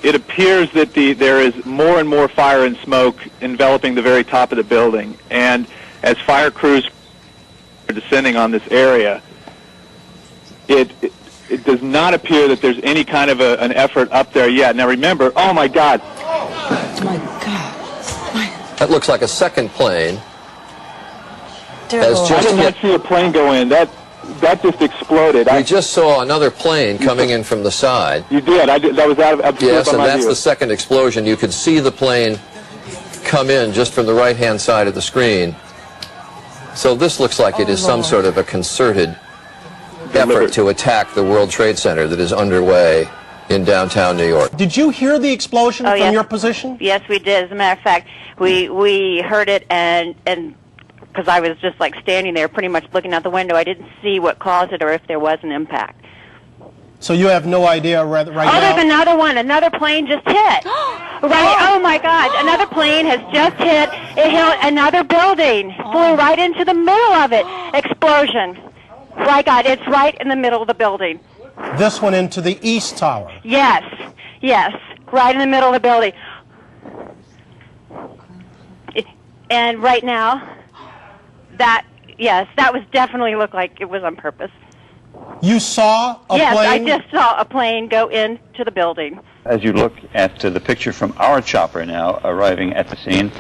It appears that there is more and more fire and smoke enveloping the very top of the building, and as fire crews are descending on this area, it does not appear that there's any kind of an effort up there yet. Now remember, oh my God. Oh my God. That looks like a second plane. I did not see a plane go in. That just exploded. We just saw another plane coming in from the side. You did. That was out of yes, and that's the second explosion. You could see the plane come in just from the right-hand side of the screen. So this looks like it is some sort of a concerted effort to attack the World Trade Center that is underway in downtown New York. Did you hear the explosion from your position? Yes, we did. As a matter of fact, we heard it, and because I was just like standing there pretty much looking out the window, I didn't see what caused it or if there was an impact. So you have no idea right now? There's another one. Another plane just hit. Right. Oh my God. Another plane has just hit. It hit another building. Flew right into the middle of it. Explosion. My God, it's right in the middle of the building. This one into the East Tower? Yes. Yes. Right in the middle of the building. And right now, that was definitely looked like it was on purpose. You saw a plane? Yes, I just saw a plane go into the building. As you look at the picture from our chopper now arriving at the scene,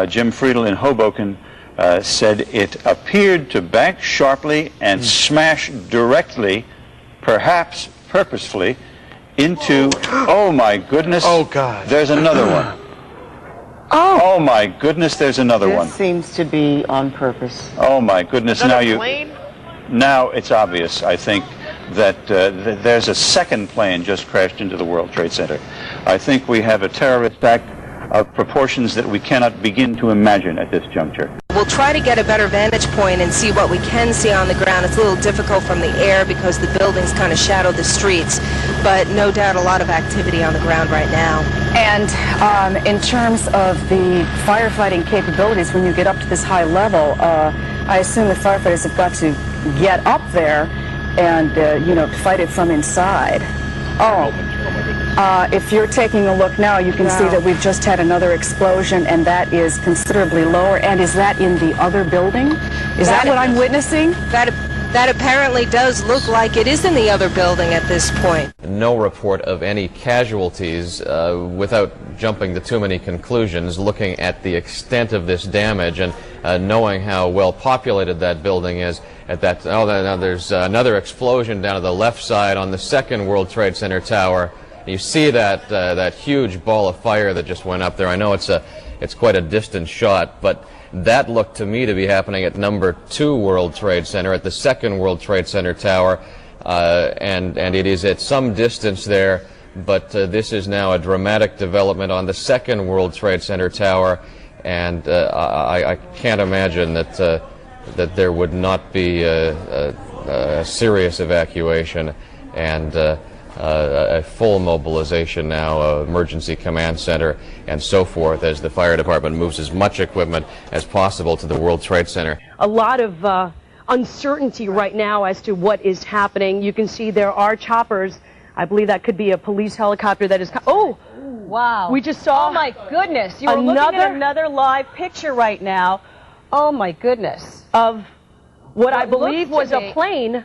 Jim Friedel in Hoboken said it appeared to bank sharply and smash directly, perhaps purposefully, into, oh my goodness, oh God, there's another one. Oh my goodness, there's another one. This seems to be on purpose. Oh my goodness, now it's obvious, I think, that there's a second plane just crashed into the World Trade Center. I think we have a terrorist act of proportions that we cannot begin to imagine at this juncture. We'll try to get a better vantage point and see what we can see on the ground. It's a little difficult from the air because the buildings kind of shadow the streets, but no doubt a lot of activity on the ground right now. And in terms of the firefighting capabilities, when you get up to this high level, I assume the firefighters have got to get up there and, fight it from inside. If you're taking a look now, you can see that we've just had another explosion, and that is considerably lower. And is that in the other building? Is that what I'm witnessing? That apparently does look like it is in the other building at this point. No report of any casualties. Without jumping to too many conclusions, looking at the extent of this damage and knowing how well populated that building is, now there's another explosion down to the left side on the second World Trade Center tower. You see that huge ball of fire that just went up there. I know it's quite a distant shot, but that looked to me to be happening at number 2 World Trade Center, at the second World Trade Center tower, and it is at some distance there, but this is now a dramatic development on the second World Trade Center tower, and I can't imagine that there would not be a serious evacuation and a full mobilization now, emergency command center and so forth, as the fire department moves as much equipment as possible to the World Trade Center. A lot of uncertainty right now as to what is happening. You can see there are choppers. I believe that could be a police helicopter that is... Oh! Wow. We just saw... Oh my goodness. You're looking at another live picture right now. Oh my goodness. Of what I believe was a plane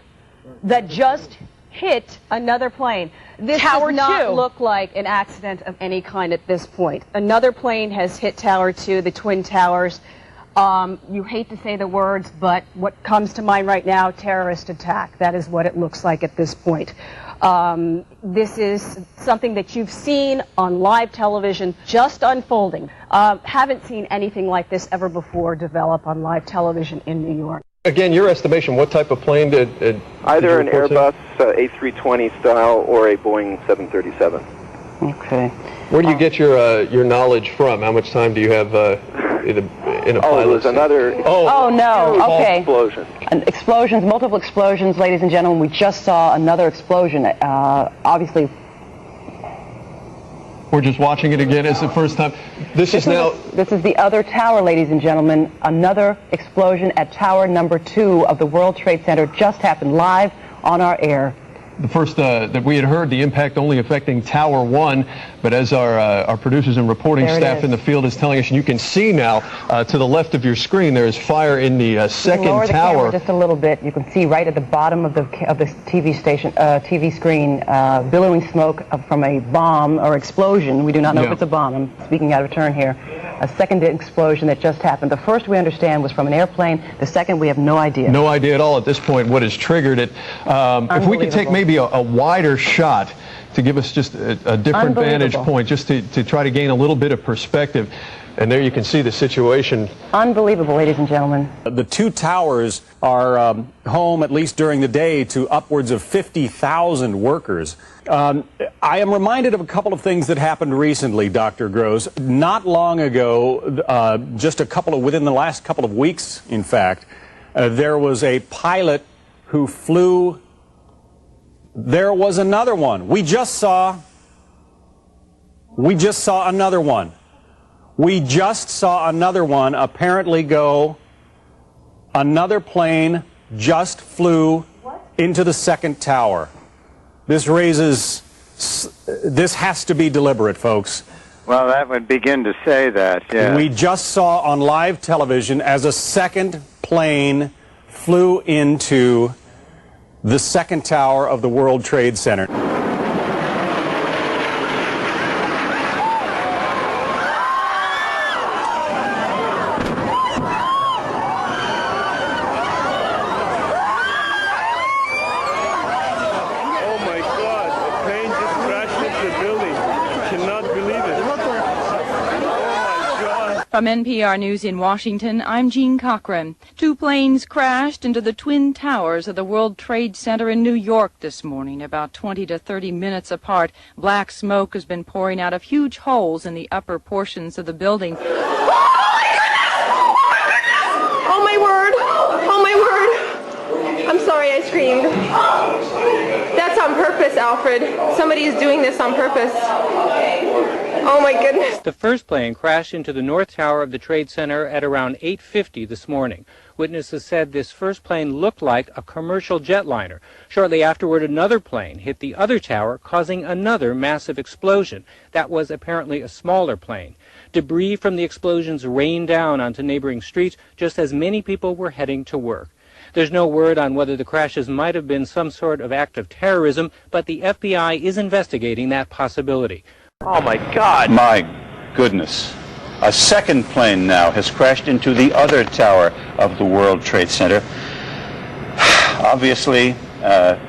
that just hit another plane. This Tower does not 2. look like an accident of any kind at this point. Another plane has hit Tower 2, the Twin Towers. You hate to say the words, but what comes to mind right now, terrorist attack. That is what it looks like at this point. This is something that you've seen on live television just unfolding. Haven't seen anything like this ever before develop on live television in New York. Again, your estimation, what type of plane did either an Airbus A320 style or a Boeing 737. Okay. Where do you get your knowledge from? How much time do you have in a pilot? Oh, it was another... Oh no, okay. Explosion. Explosions, multiple explosions, ladies and gentlemen. We just saw another explosion. Obviously... We're just watching it again. It's the first time. This is the other tower, ladies and gentlemen. Another explosion at tower number 2 of the World Trade Center just happened live on our air. that we had heard the impact only affecting Tower 1, but as our producers and reporting staff in the field is telling us, and you can see now to the left of your screen, there is fire in the second lower the tower. camera just a little bit. You can see right at the bottom of the TV screen, billowing smoke from a bomb or explosion. We do not know if it's a bomb. I'm speaking out of turn here. A second explosion that just happened. The first we understand was from an airplane. The second we have no idea. No idea at all at this point what has triggered it. If we could take maybe a wider shot to give us just a different vantage point, just to try to gain a little bit of perspective. And there you can see the situation. Unbelievable, ladies and gentlemen. The two towers are home, at least during the day, to upwards of 50,000 workers. I am reminded of a couple of things that happened recently, Dr. Gross. Not long ago, within the last couple of weeks, in fact, there was a pilot who flew. There was another one. We just saw another one. We just saw another one apparently go. Another plane just flew into the second tower. This has to be deliberate, folks. Well, that would begin to say that, yeah. We just saw on live television as a second plane flew into the second tower of the World Trade Center. From NPR News in Washington, I'm Jean Cochran. Two planes crashed into the twin towers of the World Trade Center in New York this morning, about 20 to 30 minutes apart. Black smoke has been pouring out of huge holes in the upper portions of the building. Oh my word! Oh my word! I'm sorry I screamed. That's on purpose, Alfred. Somebody is doing this on purpose. Oh my goodness. The first plane crashed into the north tower of the Trade Center at around 8:50 this morning. Witnesses said this first plane looked like a commercial jetliner. Shortly afterward, another plane hit the other tower, causing another massive explosion. That was apparently a smaller plane. Debris from the explosions rained down onto neighboring streets just as many people were heading to work. There's no word on whether the crashes might have been some sort of act of terrorism, but the FBI is investigating that possibility. Oh, my God. My goodness. A second plane now has crashed into the other tower of the World Trade Center. Obviously,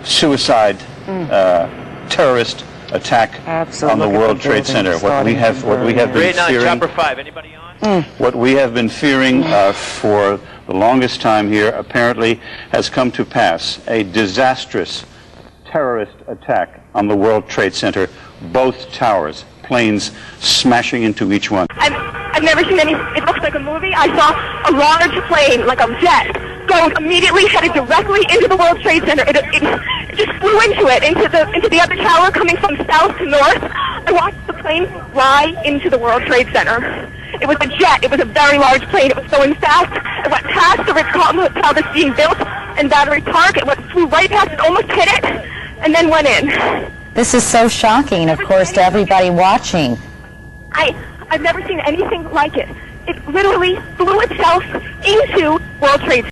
suicide, terrorist attack on the World Trade Center. What we have been fearing. Chopper 5. Anybody on? What we have been fearing for the longest time here apparently has come to pass. A disastrous terrorist attack on the World Trade Center. Both towers, planes smashing into each one. I've never seen any. It looks like a movie. I saw a large plane, like a jet, go immediately headed directly into the World Trade Center. It just flew into the other tower, coming from south to north. I watched the plane fly into the World Trade Center. It was a jet. It was a very large plane. It was going fast. It went past the Ritz-Carlton Hotel that's being built in Battery Park. It flew right past it, almost hit it, and then went in. This is so shocking, of course, to everybody watching. I've never seen anything like it. It literally flew itself into World Trade Center.